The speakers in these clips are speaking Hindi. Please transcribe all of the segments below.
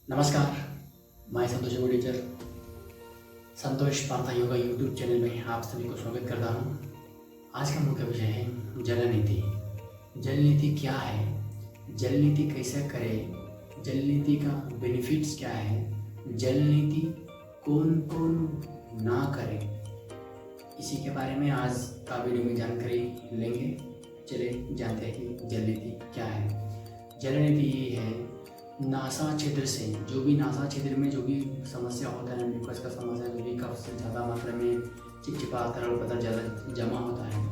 नमस्कार, मैं संतोष योगा टीचर संतोष पार्था योगा यूट्यूब चैनल में आप सभी को स्वागत करता हूँ। आज का मुख्य विषय है जल नीति। जल नीति क्या है, जल नीति कैसे करें, जल नीति का बेनिफिट्स क्या है, जल नीति कौन कौन ना करे, इसी के बारे में आज का वीडियो में जानकारी लेंगे। चले जानते हैं कि जल नीति क्या है। जल नीति ये है, नासा क्षेत्र से जो भी नासा क्षेत्र में जो भी समस्या होता है, म्यूकस का समस्या, जो भी कफ से ज़्यादा मात्रा में चिपचिपा तरल पदार्थ ज़्यादा जमा होता है,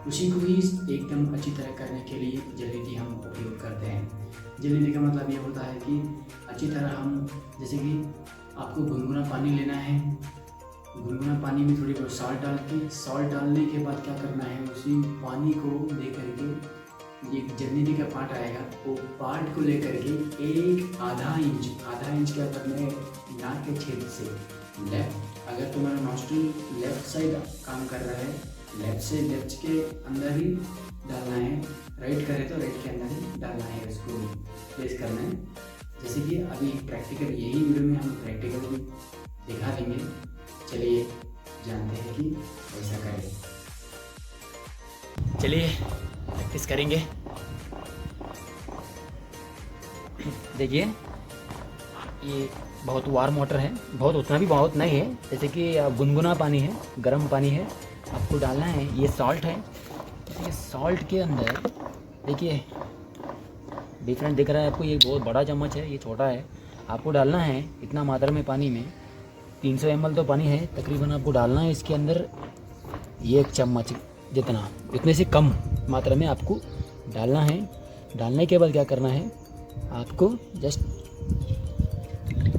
उसी को ही एकदम अच्छी तरह करने के लिए जल नीति हम उपयोग करते हैं। जल नीति का मतलब ये होता है कि अच्छी तरह हम, जैसे कि आपको गुनगुना पानी लेना है, गुनगुना पानी में थोड़ी बहुत सॉल्ट डाल के, सॉल्ट डालने के बाद क्या करना है, उसी पानी को ले करके ये जल नीति का पार्ट आएगा, वो पार्ट को लेकर के एक आधा इंच क्या करना है, नाक के छेद से लेफ्ट, अगर तुम्हारा नॉस्ट्रिल लेफ्ट साइड काम कर रहा है, लेफ्ट के अंदर ही डालना है, राइट करे तो राइट के अंदर ही डालना है, उसको प्लेस करना है। जैसे कि अभी प्रैक्टिकल यही वीडियो में हम प्रैक्टिकल भी दिखा देंगे। चलिए जानते हैं कि कैसा करें। चलिए प्रैक्टिस करेंगे। देखिए ये बहुत वार्म वाटर है, बहुत उतना भी बहुत नहीं है, जैसे कि गुनगुना पानी है, गर्म पानी है, आपको डालना है। ये सॉल्ट है, ये सॉल्ट के अंदर देखिए डिफरेंट दिख रहा है आपको, ये बहुत बड़ा चम्मच है, ये छोटा है। आपको डालना है इतना मात्रा में पानी में, 300 ml तो पानी है तकरीबन, आपको डालना है इसके अंदर ये 1 चम्मच जितना, इतने से कम मात्रा में आपको डालना है। डालने के बाद क्या करना है, आपको जस्ट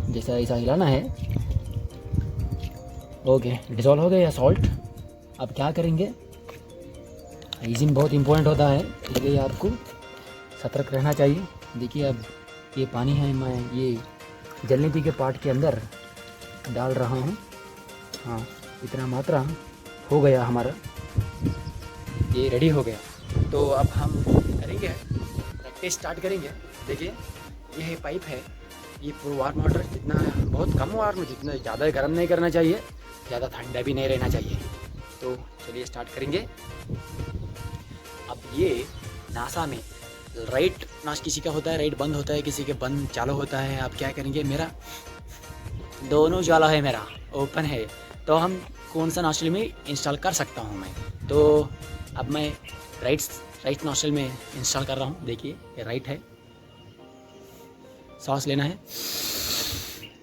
जैसा ऐसा हिलाना है। ओके, डिसॉल्व हो गया सॉल्ट। अब क्या करेंगे, हाइजीन बहुत इम्पोर्टेंट होता है, इसलिए आपको सतर्क रहना चाहिए। देखिए अब ये पानी है, मैं ये जल नीति के पार्ट के अंदर डाल रहा हूँ। हाँ, इतना मात्रा हो गया हमारा, ये रेडी हो गया। तो अब हम करेंगे प्रैक्टिस स्टार्ट करेंगे। देखिए ये है पाइप है, ये पूरा वार्म वाटर, जितना बहुत कम वार्म, जितना ज़्यादा गर्म नहीं करना चाहिए, ज़्यादा ठंडा भी नहीं रहना चाहिए। तो चलिए स्टार्ट करेंगे। अब ये नासा में राइट नाश किसी का होता है, राइट बंद होता है, किसी के बंद चालू होता है। आप क्या करेंगे, मेरा दोनों ज्वाला है, मेरा ओपन है, तो हम कौन सा नॉस्ट्रिल में इंस्टॉल कर सकता हूँ मैं। तो अब मैं राइट नॉस्ट्रिल में इंस्टॉल कर रहा हूँ। देखिए ये राइट है, सांस लेना है,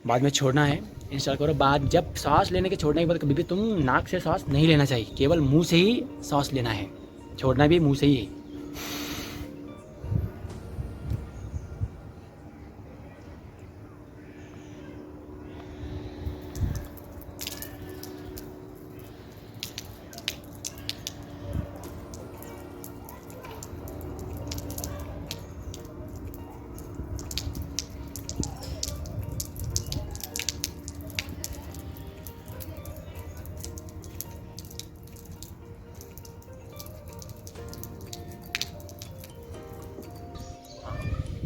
बाद में छोड़ना है, इंस्टॉल करो। बाद जब सांस लेने के छोड़ने के बाद कभी भी तुम नाक से सांस नहीं लेना चाहिए, केवल मुंह से ही सांस लेना है, छोड़ना भी मुंह से ही है।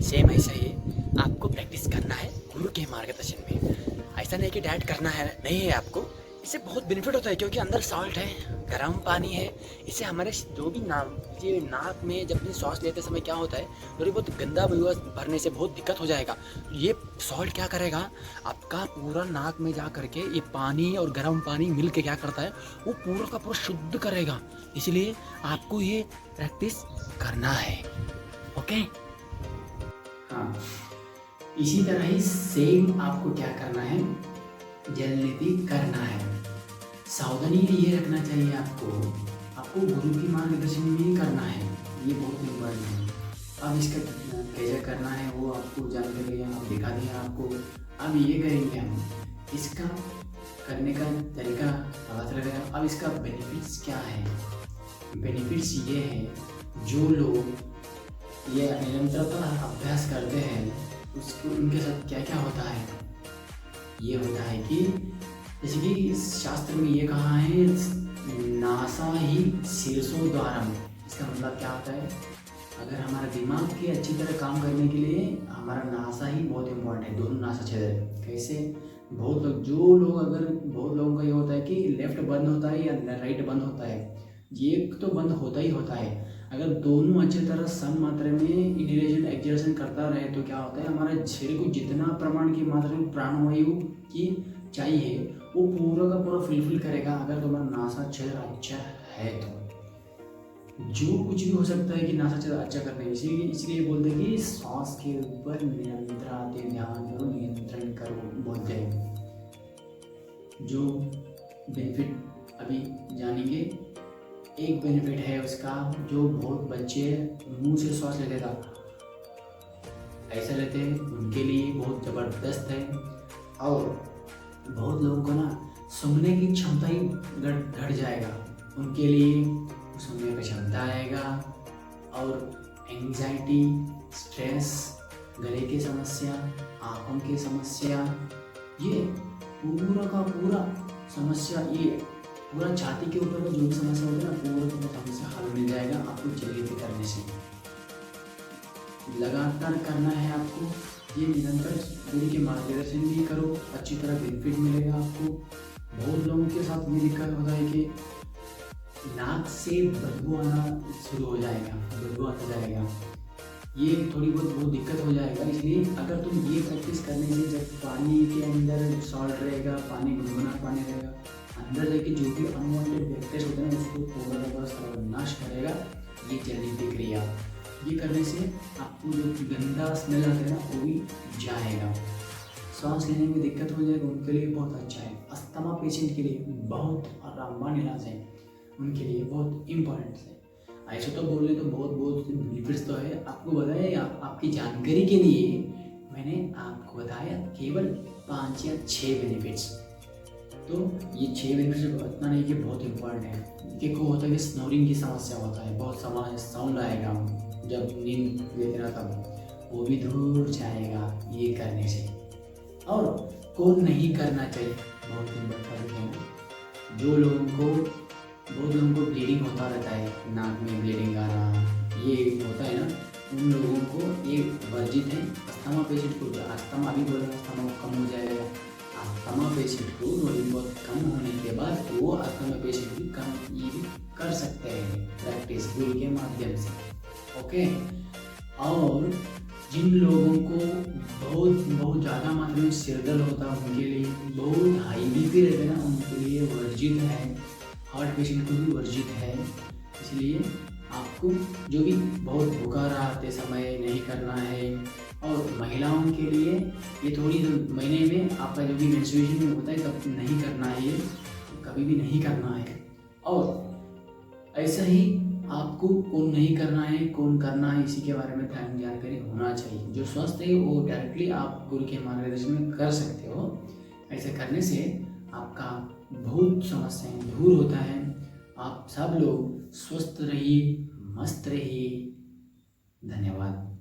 सेम ऐसा ही आपको प्रैक्टिस करना है गुरु के मार्गदर्शन में। ऐसा नहीं कि डायरेक्ट करना है, नहीं है आपको। इससे बहुत बेनिफिट होता है, क्योंकि अंदर सॉल्ट है, गर्म पानी है। इससे हमारे जो भी ये नाक में जब भी सांस लेते समय क्या होता है, थोड़ी बहुत गंदा भरने से बहुत दिक्कत हो जाएगा। ये सॉल्ट क्या करेगा, आपका पूरा नाक में जा करके ये पानी और गर्म पानी मिल के क्या करता है, वो पूरा का पूरा शुद्ध करेगा। इसलिए आपको ये प्रैक्टिस करना है। ओके, हाँ, इसी तरह ही सेम आपको क्या करना है, जल नीति करना है। सावधानी ये रखना चाहिए आपको गुरु की मार्गदर्शन में ही करना है, ये बहुत इम्पोर्टेंट है। अब इसका कैसे करना है वो आपको जानकारी हम दिखा दिए आपको। अब ये करेंगे हम, इसका करने का तरीका पता चल गया। अब इसका बेनिफिट्स क्या है, बेनिफिट्स ये है, जो लोग ये निरंतरता अभ्यास करते हैं उसको, उनके साथ क्या क्या होता है, ये होता है कि जैसे कि शास्त्र में ये कहा है, नासा ही शीर्षो द्वारम। इसका मतलब क्या होता है, अगर हमारा दिमाग के अच्छी तरह काम करने के लिए हमारा नासा ही बहुत इम्पोर्टेंट है, दोनों नासा छेदक। कैसे? बहुत लोगों का ये होता है कि लेफ्ट बंद होता है या राइट बंद होता है, ये तो बंद होता ही होता है। अगर दोनों अच्छी तरह सम मात्रा में इनहेलेशन एक्सहेलेशन करता रहे तो क्या होता है, हमारे शरीर को जितना प्रमाण की मात्रा में प्राणवायु की चाहिए वो पूरा का पूरा फुलफिल करेगा। अगर तुम्हारा नासा छेद अच्छा है तो जो कुछ भी हो सकता है कि नासा छेद अच्छा करने, इसलिए बोलते हैं कि श्वास के ऊपर नियंत्रण ध्यान करो, नियंत्रण करो बोलते हैं। जो बेनिफिट अभी जानेंगे, एक बेनिफिट है उसका, जो बहुत बच्चे मुंह से श्वास लेते था ऐसा लेते हैं उनके लिए बहुत ज़बरदस्त है। और बहुत लोगों को ना सुनने की क्षमता ही घट जाएगा, उनके लिए सुनने की क्षमता आएगा। और एंजाइटी, स्ट्रेस, गले की समस्या, आँखों की समस्या, ये पूरा का पूरा समस्या, ये पूरा छाती के ऊपर जो भी समस्या होती है ना, पूरा का पूरा समस्या हल मिल जाएगा आपको जल्दी करने से। लगातार करना है आपको, ये निरंतर गुरु के मार्गदर्शन भी करो, अच्छी तरह बेनिफिट मिलेगा आपको। बहुत लोगों के साथ ये दिक्कत होता है कि नाक से बदबू आना शुरू हो जाएगा, बदबू आता जाएगा, ये थोड़ी बहुत दिक्कत हो जाएगा। इसलिए अगर तुम ये प्रैक्टिस करने से, जब पानी के अंदर सॉल्ट रहेगा, पानी गुनगुना पानी रहेगा, अंदर जाके जो भी अनवांटेड बैक्टीरिया होते हैं उसको पूरा का पूरा सर्वनाश करेगा ये जलने की क्रिया। ये करने से आपको जो गंदा स्मेल आता है ना वो भी जाएगा, सांस लेने में दिक्कत हो जाएगा, उनके लिए बहुत अच्छा है। अस्थमा पेशेंट के लिए बहुत रामबाण इलाज है, उनके लिए बहुत इम्पोर्टेंट है। ऐसे तो बोल रहे तो बहुत बेनिफिट्स तो है, आपको बताया आपकी जानकारी के लिए मैंने आपको बताया केवल 5 या 6 बेनिफिट्स। तो ये 6 बेनिफिट्स इतना नहीं कि बहुत इम्पोर्टेंट है। कि को होता है कि स्नोरिंग की समस्या होता है, बहुत साउंड आएगा जब नींद लेते ना, तब वो भी दूर जाएगा ये करने से। और कौन नहीं करना चाहिए, बहुत इम्पोर्टेंट है। बहुत लोगों को ब्लीडिंग होता रहता है, नाक में ब्लीडिंग आना ये होता है ना, उन लोगों को ये वर्जित है। अस्थमा पेशेंट को, अस्थमा अभी बोला अस्थमा कम हो जाएगा, अस्थमा पेशेंट को थोड़ी बहुत कम होने के बाद वो अस्थमा पेशेंट भी कम ये भी कर सकते हैं प्रैक्टिस गुरु के माध्यम से। ओके। और जिन लोगों को बहुत ज़्यादा मात्रा में सिर दर्द होता है, उनके लिए बहुत हाई बीपी रहते हैं ना, उनके लिए वर्जित है। हार्ट पेशेंट को भी वर्जित है। इसलिए आपको जो भी बहुत बुखार आते समय नहीं करना है। और महिलाओं के लिए ये थोड़ी महीने में आपका जो भी मेंस्ट्रुएशन होता है तब नहीं करना है, ये कभी भी नहीं करना है। और ऐसा ही आपको कौन नहीं करना है, कौन करना है, इसी के बारे में जानकारी होना चाहिए। जो स्वस्थ है वो डायरेक्टली आप गुरु के मार्गदर्शन में कर सकते हो। ऐसे करने से आपका बहुत समस्याएं दूर होता है। आप सब लोग स्वस्थ रहिए, मस्त रहिए। धन्यवाद।